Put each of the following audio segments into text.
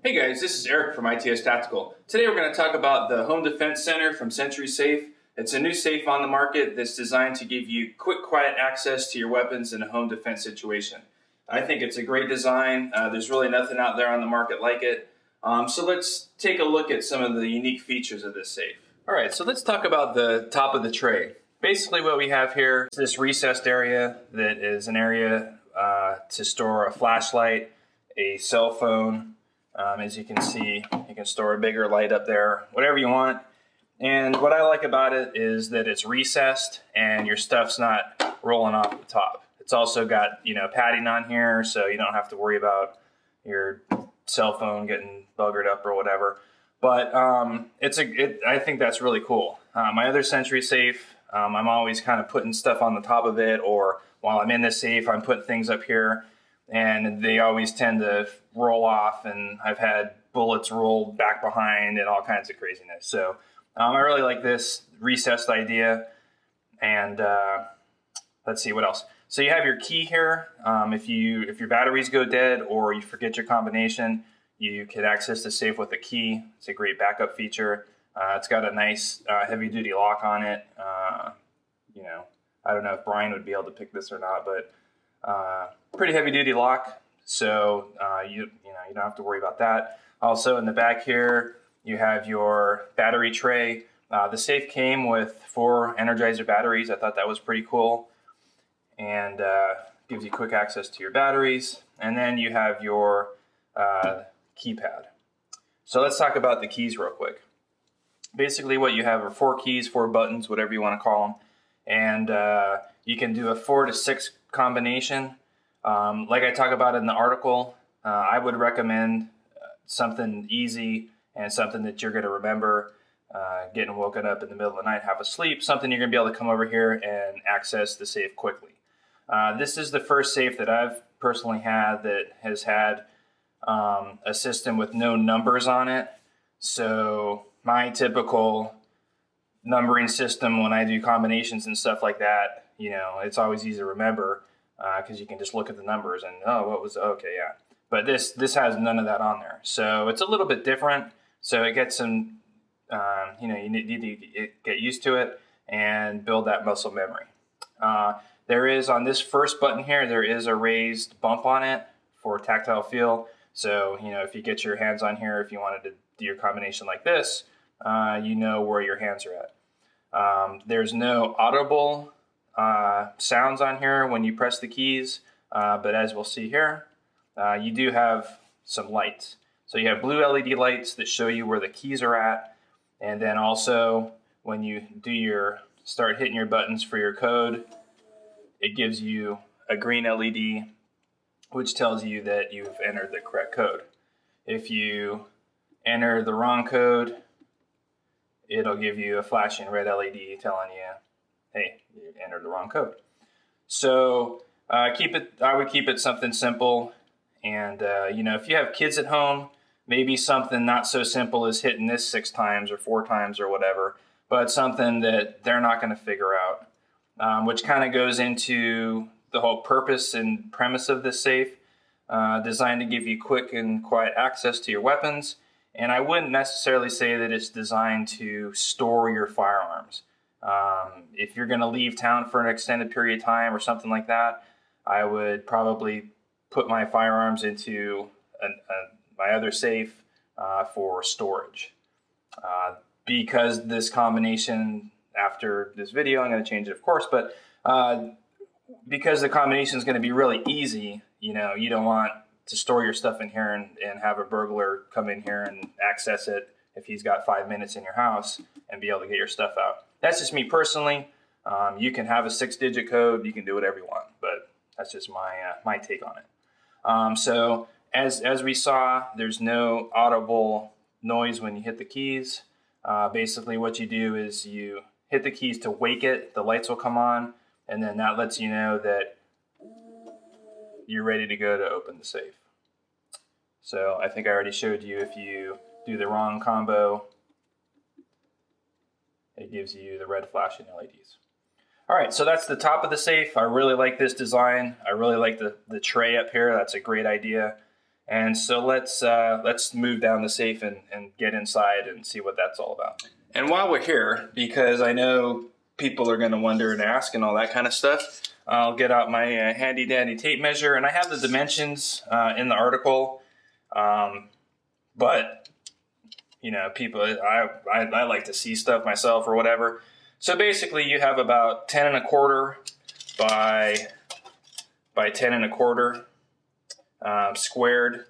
Hey guys, this is Eric from ITS Tactical. Today we're going to talk about the Home Defense Center from Sentry Safe. It's a new safe on the market that's designed to give you quick, quiet access to your weapons in a home defense situation. I think it's a great design. There's really nothing out there on the market like it. So let's take a look at some of the unique features of this safe. Alright, so let's talk about the top of the tray. Basically what we have here is this recessed area that is an area to store a flashlight, a cell phone. As you can see, you can store a bigger light up there, whatever you want. And what I like about it is that it's recessed and your stuff's not rolling off the top. It's also got, padding on here, so you don't have to worry about your cell phone getting buggered up or whatever. But I think that's really cool. My other Sentry safe, I'm always kind of putting stuff on the top of it, or while I'm in the safe, I'm putting things up here. And they always tend to roll off, and I've had bullets rolled back behind and all kinds of craziness. So I really like this recessed idea. And let's see what else. So you have your key here. If your batteries go dead or you forget your combination, you can access the safe with a key. It's a great backup feature. It's got a nice heavy-duty lock on it. I don't know if Brian would be able to pick this or not, but pretty heavy duty lock, so you don't have to worry about that. Also in the back here you have your battery tray. The safe came with 4 Energizer batteries. I thought that was pretty cool, and gives you quick access to your batteries. And then you have your keypad. So let's talk about the keys real quick. Basically what you have are 4 keys, 4 buttons, whatever you want to call them, and you can do a 4 to 6 combination. Like I talk about in the article, I would recommend something easy and something that you're going to remember. Getting woken up in the middle of the night, half asleep, something you're going to be able to come over here and access the safe quickly. This is the first safe that I've personally had that has had a system with no numbers on it. So my typical numbering system when I do combinations and stuff like that, it's always easy to remember. Because you can just look at the numbers and, okay, yeah. But this has none of that on there. So it's a little bit different. So it gets some, you need to get used to it and build that muscle memory. There is, on this first button here, there is a raised bump on it for tactile feel. So, if you get your hands on here, if you wanted to do your combination like this, you know where your hands are at. There's no audible sounds on here when you press the keys, but as we'll see here, you do have some lights. So you have blue LED lights that show you where the keys are at, and then also when you start hitting your buttons for your code, it gives you a green LED, which tells you that you've entered the correct code. If you enter the wrong code, it'll give you a flashing red LED telling you, hey, you entered the wrong code. So I would keep it something simple. And if you have kids at home, maybe something not so simple as hitting this 6 times or 4 times or whatever, but something that they're not going to figure out, which kind of goes into the whole purpose and premise of this safe, designed to give you quick and quiet access to your weapons. And I wouldn't necessarily say that it's designed to store your firearms. If you're going to leave town for an extended period of time or something like that, I would probably put my firearms into my other safe for storage. Because this combination, after this video, I'm going to change it, of course, but because the combination is going to be really easy, you don't want to store your stuff in here and have a burglar come in here and access it if he's got 5 minutes in your house and be able to get your stuff out. That's just me personally. You can have a 6-digit code. You can do whatever you want, but that's just my take on it. So as we saw, there's no audible noise when you hit the keys. Basically what you do is you hit the keys to wake it. The lights will come on, and then that lets you know that you're ready to go to open the safe. So I think I already showed you, if you do the wrong combo, it gives you the red flashing LEDs. All right, so that's the top of the safe. I really like this design. I really like the tray up here. That's a great idea. And so let's move down the safe and get inside and see what that's all about. And while we're here, because I know people are going to wonder and ask and all that kind of stuff, I'll get out my handy dandy tape measure, and I have the dimensions in the article. But you know, people, I like to see stuff myself or whatever. So basically, you have about 10 1/4 by 10 1/4 squared.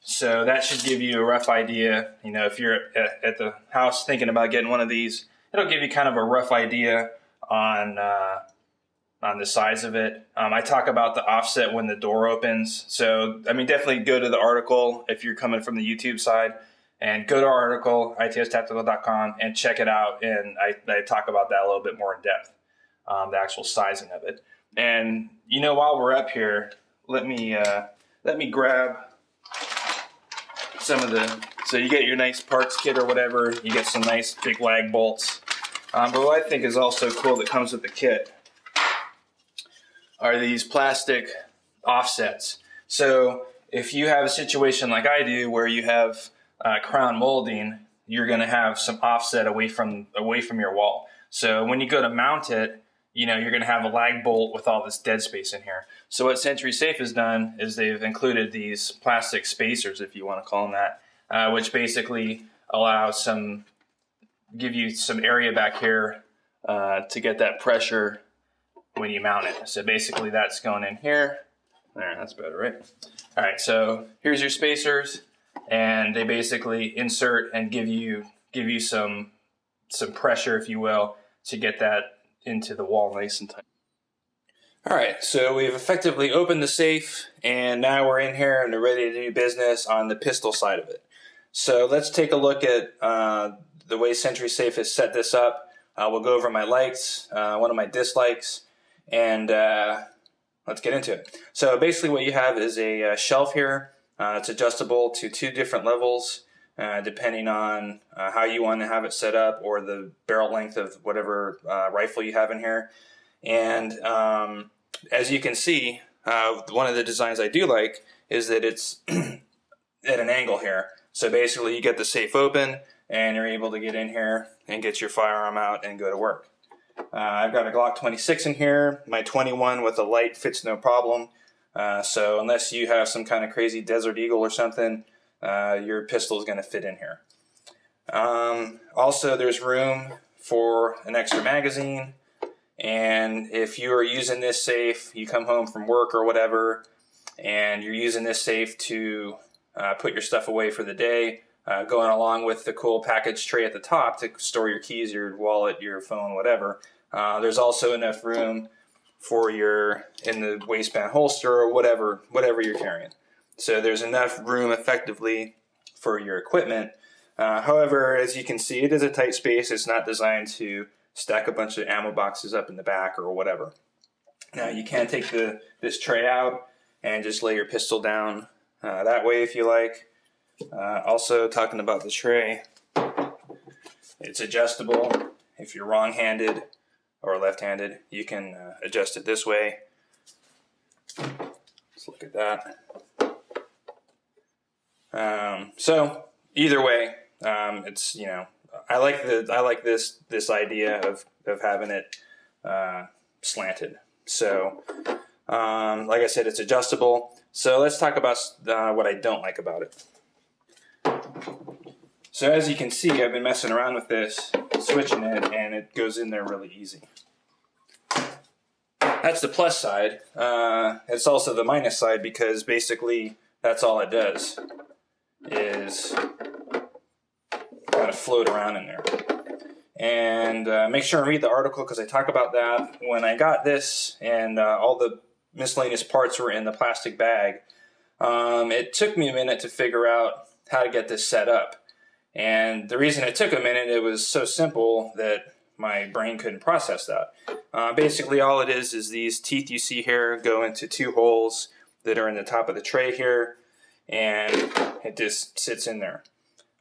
So that should give you a rough idea. You know, if you're at the house thinking about getting one of these, it'll give you kind of a rough idea on the size of it. I talk about the offset when the door opens. So, I mean, definitely go to the article if you're coming from the YouTube side, and go to our article, itstactical.com, and check it out. And I talk about that a little bit more in depth, the actual sizing of it. And, you know, while we're up here, let me grab some of so you get your nice parts kit or whatever, you get some nice big lag bolts. But what I think is also cool that comes with the kit are these plastic offsets. So if you have a situation like I do where you have crown molding, you're going to have some offset away from your wall. So when you go to mount it, you know, you're going to have a lag bolt with all this dead space in here. So what Sentry Safe has done is they've included these plastic spacers, if you want to call them that, which basically allows give you some area back here to get that pressure when you mount it. So basically that's going in here. There, that's better, right? All right, so here's your spacers, and they basically insert and give you some pressure, if you will, to get that into the wall nice and tight. All right, so we've effectively opened the safe, and now we're in here and we're ready to do business on the pistol side of it. So let's take a look at the way Sentry Safe has set this up. We'll go over my likes, one of my dislikes, and let's get into it. So basically what you have is a shelf here. It's adjustable to 2 different levels, depending on how you want to have it set up or the barrel length of whatever rifle you have in here. And as you can see, one of the designs I do like is that it's at an angle here. So basically you get the safe open and you're able to get in here and get your firearm out and go to work. I've got a Glock 26 in here. My 21 with a light fits no problem. So unless you have some kind of crazy Desert Eagle or something, your pistol is going to fit in here. Also, there's room for an extra magazine. And if you are using this safe, you come home from work or whatever, and you're using this safe to put your stuff away for the day, going along with the cool package tray at the top to store your keys, your wallet, your phone, whatever. There's also enough room for in the waistband holster or whatever you're carrying. So there's enough room effectively for your equipment. However, as you can see, it is a tight space. It's not designed to stack a bunch of ammo boxes up in the back or whatever. Now you can take this tray out and just lay your pistol down that way if you like. Also, talking about the tray, it's adjustable. If you're wrong-handed or left-handed, you can adjust it this way. Let's look at that. So either way, it's, you know, I like this idea of having it slanted. So like I said, it's adjustable. So let's talk about what I don't like about it. So as you can see, I've been messing around with this, switching it, and it goes in there really easy. That's the plus side. It's also the minus side because basically that's all it does is kind of float around in there. And make sure and read the article because I talk about that. When I got this and all the miscellaneous parts were in the plastic bag, it took me a minute to figure out how to get this set up. And the reason it took a minute, it was so simple that my brain couldn't process that. Basically all it is these teeth you see here go into 2 holes that are in the top of the tray here, and it just sits in there.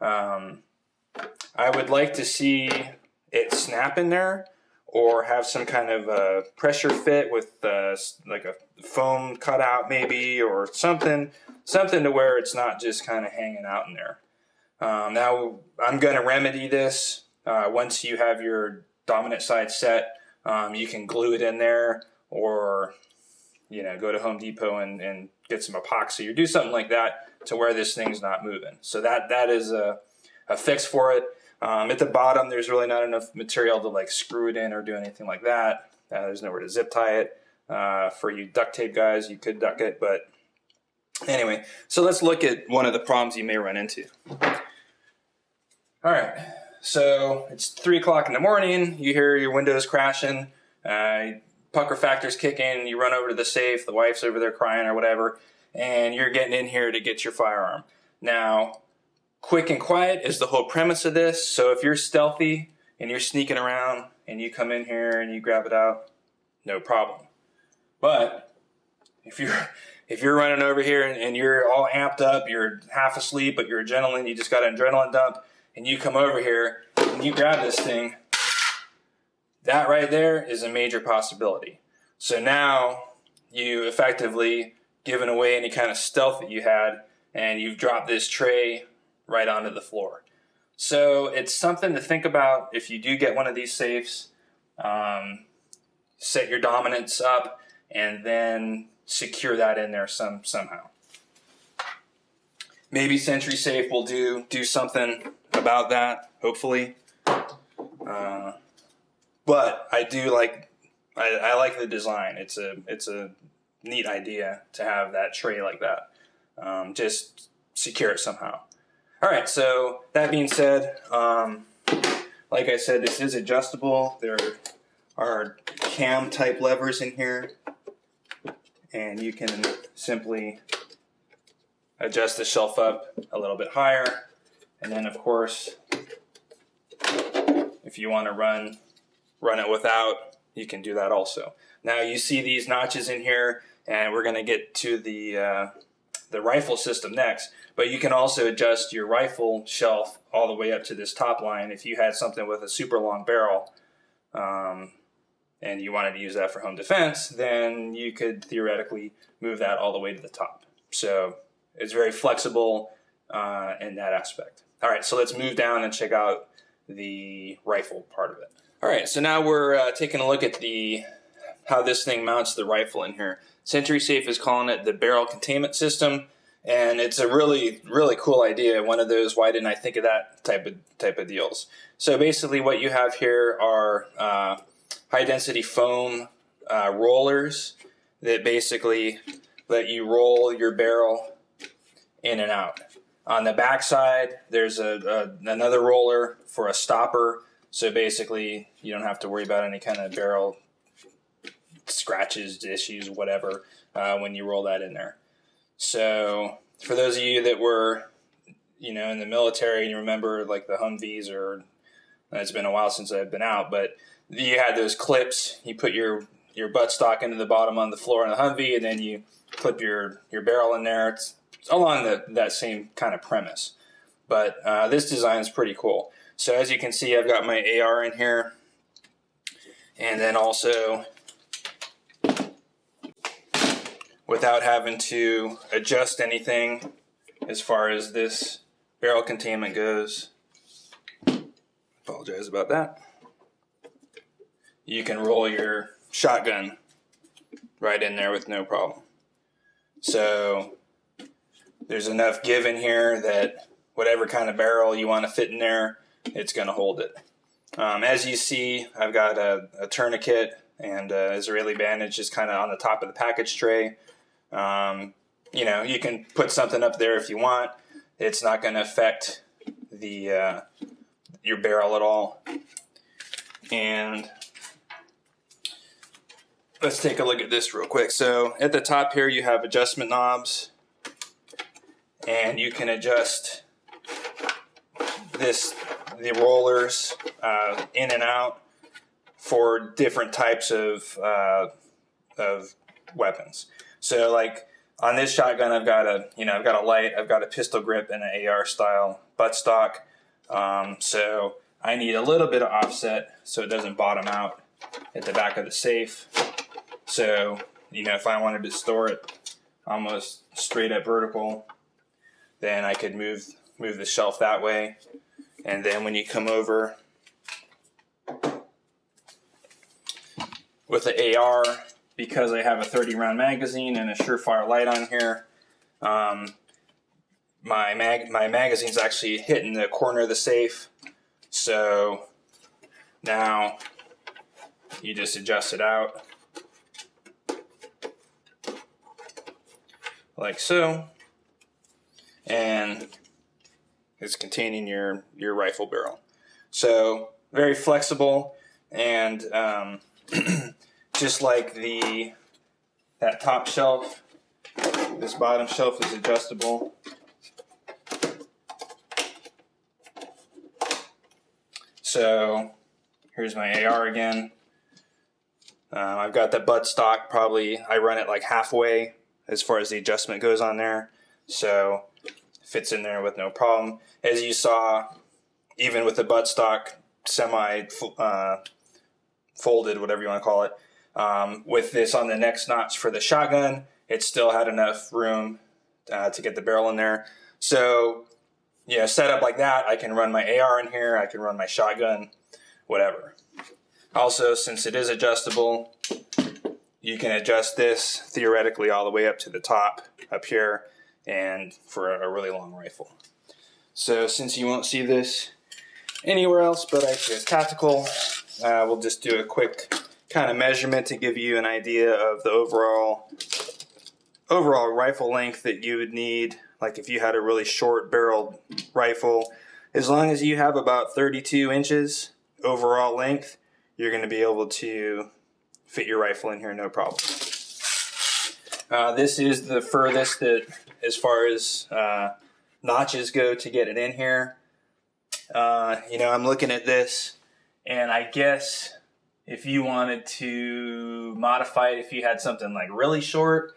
I would like to see it snap in there, or have some kind of pressure fit with like a foam cutout maybe, or something to where it's not just kind of hanging out in there. Now I'm going to remedy this. Once you have your dominant side set, you can glue it in there, or go to Home Depot and get some epoxy or do something like that to where this thing's not moving. So that is a fix for it. At the bottom, there's really not enough material to like screw it in or do anything like that. There's nowhere to zip tie it. For you duct tape guys, you could duct it, but anyway. So let's look at one of the problems you may run into. All right, so it's 3 o'clock in the morning. You hear your windows crashing. Pucker factor's kicking. You run over to the safe. The wife's over there crying or whatever, and you're getting in here to get your firearm. Now, quick and quiet is the whole premise of this. So if you're stealthy and you're sneaking around and you come in here and you grab it out, no problem. But if you're running over here and you're all amped up, you're half asleep, but you're adrenaline, you just got an adrenaline dump, and you come over here and you grab this thing, that right there is a major possibility. So now you effectively given away any kind of stealth that you had, and you've dropped this tray right onto the floor. So it's something to think about if you do get one of these safes. Set your dominance up and then secure that in there somehow. Maybe Sentry Safe will do something about that, hopefully. But I do like I like the design. It's a neat idea to have that tray like that. Just secure it somehow. All right, so that being said, like I said, this is adjustable. There are cam type levers in here, and you can simply adjust the shelf up a little bit higher. And then, of course, if you want to run it without, you can do that also. Now you see these notches in here, and we're going to get to the rifle system next. But you can also adjust your rifle shelf all the way up to this top line. If you had something with a super long barrel, and you wanted to use that for home defense, then you could theoretically move that all the way to the top. So it's very flexible in that aspect. All right, so let's move down and check out the rifle part of it. All right, so now we're taking a look at how this thing mounts the rifle in here. Sentry Safe is calling it the barrel containment system, and it's a really, really cool idea. One of those, why didn't I think of that type of deals. So basically what you have here are high-density foam rollers that basically let you roll your barrel in and out. On the back side, there's another roller for a stopper, so basically you don't have to worry about any kind of barrel scratches, issues, whatever, when you roll that in there. So for those of you that were, in the military and you remember like the Humvees, or it's been a while since I've been out, but you had those clips. You put your buttstock into the bottom on the floor in the Humvee, and then you clip your barrel in there. It's along that same kind of premise. But this design is pretty cool. So as you can see, I've got my AR in here. And then also, without having to adjust anything as far as this barrel containment goes, apologize about that, you can roll your shotgun right in there with no problem. So there's enough give in here that whatever kind of barrel you want to fit in there, it's going to hold it. As you see, I've got a tourniquet and Israeli bandage just kind of on the top of the package tray. You can put something up there if you want. It's not going to affect your barrel at all. And let's take a look at this real quick. So at the top here, you have adjustment knobs, and you can adjust the rollers in and out for different types of weapons. So like on this shotgun, I've got a light, I've got a pistol grip, and an AR style buttstock. So I need a little bit of offset so it doesn't bottom out at the back of the safe. So, you know, if I wanted to store it almost straight up vertical, then I could move the shelf that way. And then when you come over with the AR, because I have a 30 round magazine and a Surefire light on here, my magazine's actually hitting the corner of the safe. So now you just adjust it out like so, and it's containing your rifle barrel. So very flexible, and just like that top shelf, this bottom shelf is adjustable. So here's my AR again. I've got the buttstock, probably I run it like halfway as far as the adjustment goes on there. So fits in there with no problem. As you saw, even with the buttstock semi folded, whatever you want to call it, with this on the next notch for the shotgun, it still had enough room to get the barrel in there. So, you know, set up like that, I can run my AR in here, I can run my shotgun, whatever. Also, since it is adjustable, you can adjust this theoretically all the way up to the top up here, and for a really long rifle. So since you won't see this anywhere else but ITS Tactical, we'll just do a quick kind of measurement to give you an idea of the overall rifle length that you would need. Like if you had a really short barreled rifle, as long as you have about 32 inches overall length, you're going to be able to fit your rifle in here no problem. This is the furthest that, as far as notches go, to get it in here. You know, I'm looking at this, and I guess if you wanted to modify it, if you had something like really short,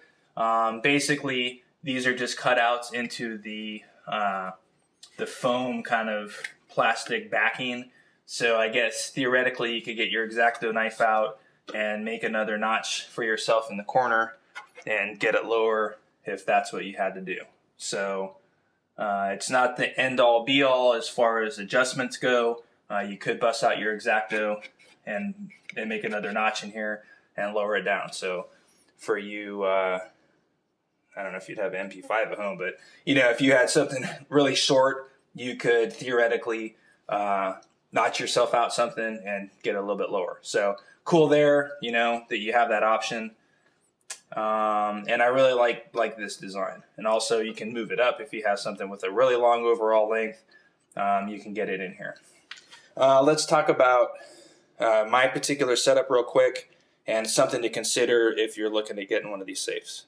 basically these are just cutouts into the foam kind of plastic backing. So I guess theoretically you could get your X-Acto knife out and make another notch for yourself in the corner and get it lower if that's what you had to do. So it's not the end-all be-all as far as adjustments go. You could bust out your X-Acto and make another notch in here and lower it down. So for you, I don't know if you'd have an MP5 at home, but you know, if you had something really short, you could theoretically notch yourself out something and get it a little bit lower. So cool there, you know, that you have that option. And I really like this design. And also you can move it up if you have something with a really long overall length. You can get it in here. Let's talk about my particular setup real quick, and something to consider if you're looking at getting one of these safes.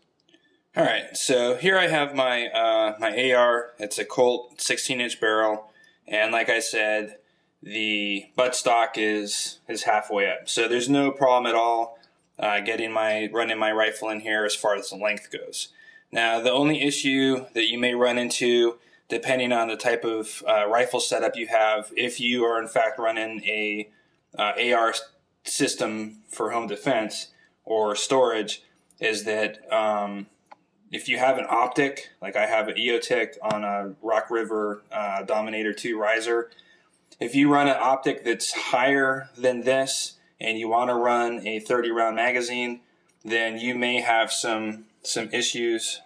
All right, so here I have my my AR. It's a Colt 16-inch barrel, and like I said, the buttstock is halfway up. So there's no problem at all running my rifle in here as far as the length goes. Now, the only issue that you may run into, depending on the type of rifle setup you have, if you are in fact running a AR system for home defense or storage, is that if you have an optic, like I have an EOTech on a Rock River Dominator 2 riser, if you run an optic that's higher than this and you want to run a 30 round magazine, then you may have some issues.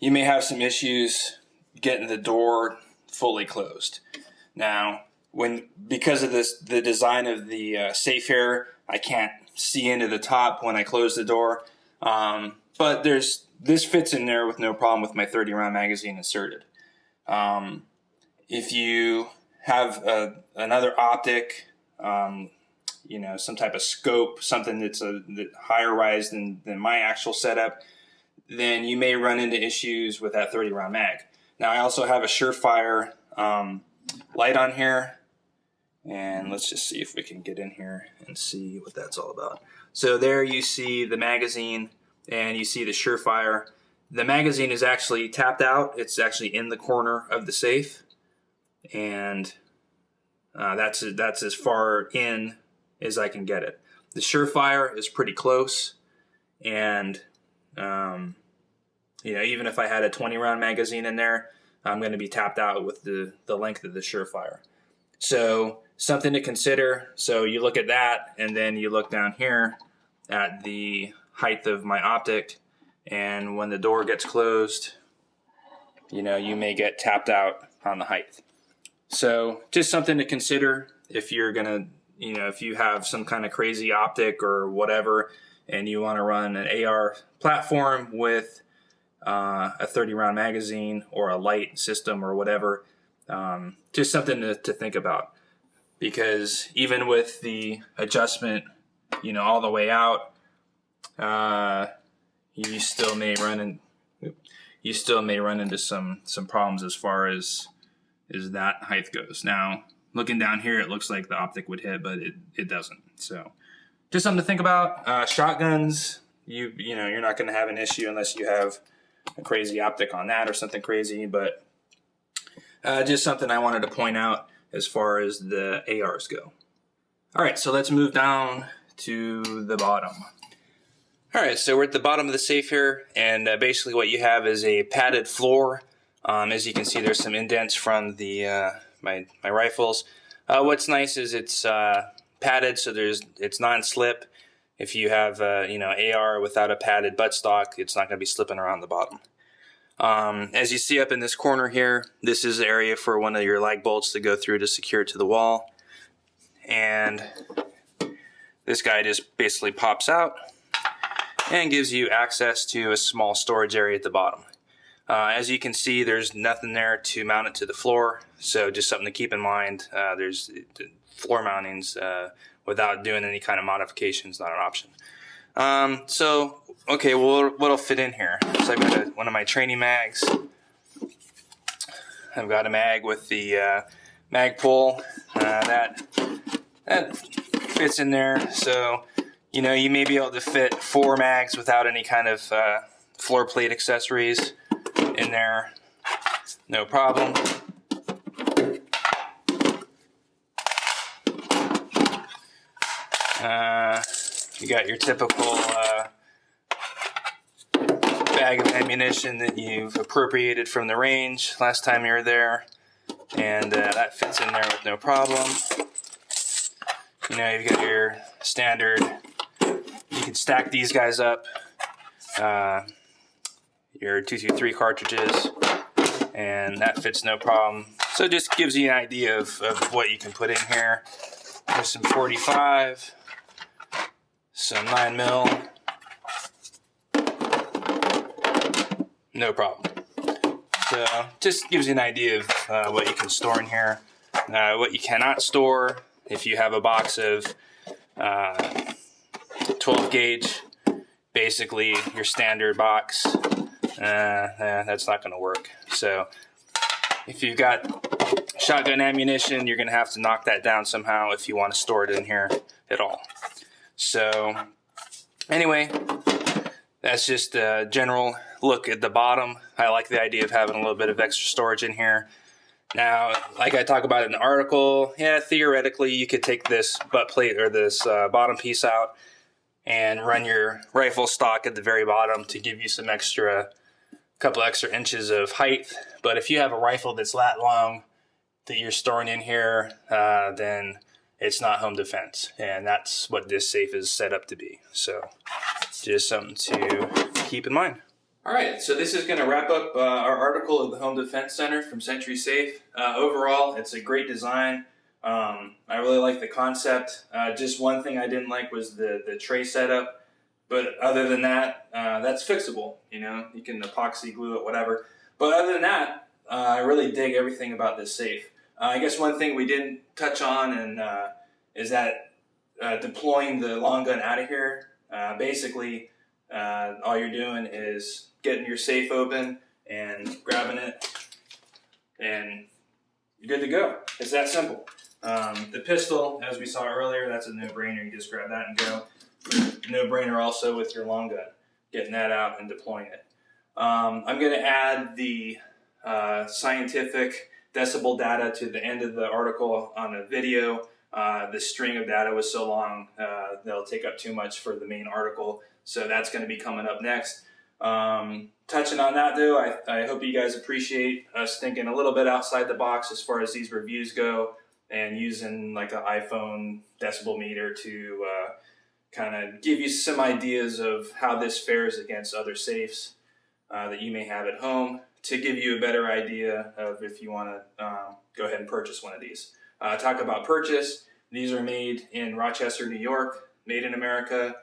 You may have some issues getting the door fully closed. Now, because of the design of the safe here, I can't see into the top when I close the door. But this fits in there with no problem with my 30 round magazine inserted. If you have another optic, you know, some type of scope, something that's higher rise than my actual setup, then you may run into issues with that 30 round mag. Now, I also have a Surefire light on here, and let's just see if we can get in here and see what that's all about. So there you see the magazine, and you see the Surefire. The magazine is actually tapped out. It's actually in the corner of the safe, and That's as far in as I can get it. The Surefire is pretty close, and even if I had a 20-round magazine in there, I'm going to be tapped out with the length of the Surefire. So something to consider. So you look at that, and then you look down here at the height of my optic, and when the door gets closed, you may get tapped out on the height. So just something to consider if you're going to, if you have some kind of crazy optic or whatever, and you want to run an AR platform with a 30-round magazine or a light system or whatever, just something to think about. Because even with the adjustment, all the way out, you still may run into some problems as far as that height goes. Now, looking down here, it looks like the optic would hit, but it doesn't. So, just something to think about. Shotguns, you're not going to have an issue unless you have a crazy optic on that or something crazy. But just something I wanted to point out as far as the ARs go. All right, so let's move down to the bottom. All right, so we're at the bottom of the safe here, and basically what you have is a padded floor. As you can see, there's some indents from the my rifles. What's nice is it's padded, so it's non-slip. If you have AR without a padded buttstock, it's not going to be slipping around the bottom. As you see up in this corner here, this is the area for one of your lag bolts to go through to secure it to the wall. And this guy just basically pops out and gives you access to a small storage area at the bottom. As you can see, there's nothing there to mount it to the floor, so just something to keep in mind. There's floor mountings without doing any kind of modifications, not an option. Okay, well, what'll fit in here? So I've got one of my training mags. I've got a mag with the mag pull. That fits in there, so you may be able to fit 4 mags without any kind of floor plate accessories in there, no problem. You got your typical bag of ammunition that you've appropriated from the range last time you were there, and that fits in there with no problem. You've got your standard, you can stack these guys up, your 223 cartridges, and that fits no problem. So it just gives you an idea of what you can put in here. There's some 45, some 9mm, no problem. So just gives you an idea of what you can store in here. What you cannot store, if you have a box of 12 gauge, basically your standard box, that's not going to work. So if you've got shotgun ammunition, you're going to have to knock that down somehow if you want to store it in here at all. So anyway, that's just a general look at the bottom. I like the idea of having a little bit of extra storage in here. Now, like I talk about in the article, yeah, theoretically you could take this butt plate or this bottom piece out and run your rifle stock at the very bottom to give you some couple extra inches of height. But if you have a rifle that's that long that you're storing in here, then it's not home defense, and that's what this safe is set up to be. So just something to keep in mind. All right, so this is going to wrap up our article of the Home Defense Center from Sentry Safe. Overall, it's a great design. I really like the concept. Just one thing I didn't like was the tray setup, but other than that, that's fixable. You can epoxy glue it, whatever. But other than that, I really dig everything about this safe. I guess one thing we didn't touch on is that deploying the long gun out of here, basically all you're doing is getting your safe open and grabbing it, and you're good to go. It's that simple. The pistol, as we saw earlier, that's a no-brainer. You just grab that and go. No-brainer also with your long gun, getting that out and deploying it. I'm going to add the scientific decibel data to the end of the article on a video. The string of data was so long, they'll take up too much for the main article. So that's going to be coming up next. Touching on that though, I hope you guys appreciate us thinking a little bit outside the box as far as these reviews go, and using like an iPhone decibel meter to kind of give you some ideas of how this fares against other safes that you may have at home, to give you a better idea of if you want to go ahead and purchase one of these. Talk about purchase. These are made in Rochester, New York, made in America.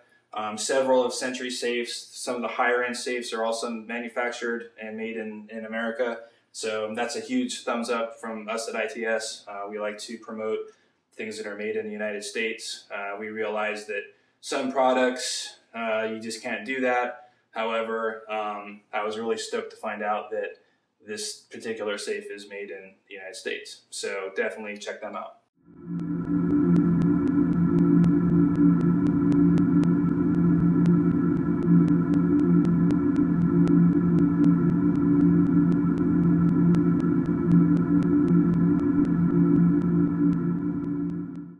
Several of Sentry safes, some of the higher end safes are also manufactured and made in America. So that's a huge thumbs up from us at ITS. We like to promote things that are made in the United States. We realize that some products, you just can't do that. However, I was really stoked to find out that this particular safe is made in the United States. So definitely check them out.